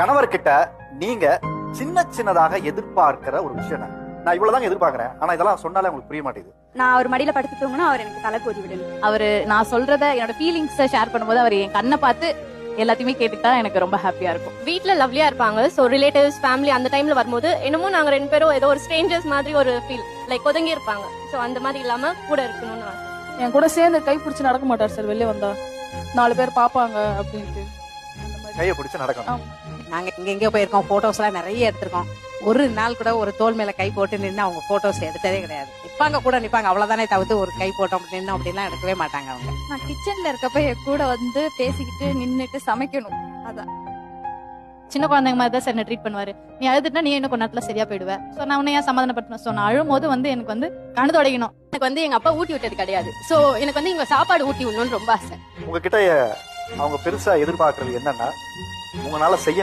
கணவர்கிட்ட நீங்க சின்ன சின்னதாக எதிர்பார்க்கிற ஒரு விஷயம் என்ன? நான் இவ்வளவுதான் எதிர்பார்க்கிறேன், ஆனா இதெல்லாம் சொன்னாலே உங்களுக்கு புரிய மாட்டேங்குது. நான் அவர் மடியில படுத்துட்டோம்னா அவர் எனக்கு தலை கோதி விடணும். அவரு நான் சொல்றத என்னோட ஃபீலிங்ஸை ஷேர் பண்ணும்போது அவர் என் கண்ணை பார்த்து எல்லாத்தையுமே கேட்டுட்டா எனக்கு ரொம்ப ஹாப்பியா இருக்கும். வீட்ல லவ்லியா இருப்பாங்க. சோ ரிலேட்டிவ்ஸ் ஃபேமிலி அந்த டைம்ல வரும்போது என்னமோ நாங்க 2 பேரும் ஏதோ ஒரு ஸ்ட்ரேஞ்சர்ஸ் மாதிரி ஒரு ஃபீல் லைக் ஒதுங்கி இருப்பாங்க. சோ அந்த மாதிரி இல்லாம கூட இருக்கணும்னு ஆசை. என் கூட சேர்ந்து கை பிடிச்சு நடக்க மாட்டார் சார். வெளியே வந்தா 4 பேர் பாப்பாங்க அப்படின்ட்டு கையை பிடிச்சு நடக்கணும். நாங்க எங்கெங்க போயிருக்கோம், போட்டோஸ் எல்லாம் நிறைய எடுத்திருக்கோம். ஒரு நாள் கூட ஒரு தோல் மேல கை போட்டு நின்று அவங்க போட்டோஸ் எடுத்ததே கிடையாது. நிப்பாங்க கூட நிப்பாங்க, அவ்வளவுதானே தவிர்த்து ஒரு கை போட்டோம் நின்று அப்படிலாம் எடுக்கவே மாட்டாங்க அவங்க. நான் கிச்சன்ல இருக்கப்ப என் கூட வந்து பேசிக்கிட்டு நின்னுட்டு சமைக்கணும். அதான் சின்ன குழந்தைங்க மாதிரி தான் சார் என்ன ட்ரீட் பண்ணுவாரு. நீ அழுதுட்டா நீ இன்னும் கொஞ்ச நேரத்துல சரியா போயிடுவ. சோ நான் உன்னை ஏன் சமாதானப்படுத்தணும். சோ நான் அழும்போது எனக்கு கண்ணு தொடங்கணும். எனக்கு எங்க அப்பா ஊட்டி விட்டது கிடையாது. சோ எனக்கு இங்க சாப்பாடு ஊட்டி விடணும்னு ரொம்ப ஆசை. உங்ககிட்ட அவங்க பெருசா எதிர்பார்க்கறது என்னன்னா, உங்களால செய்ய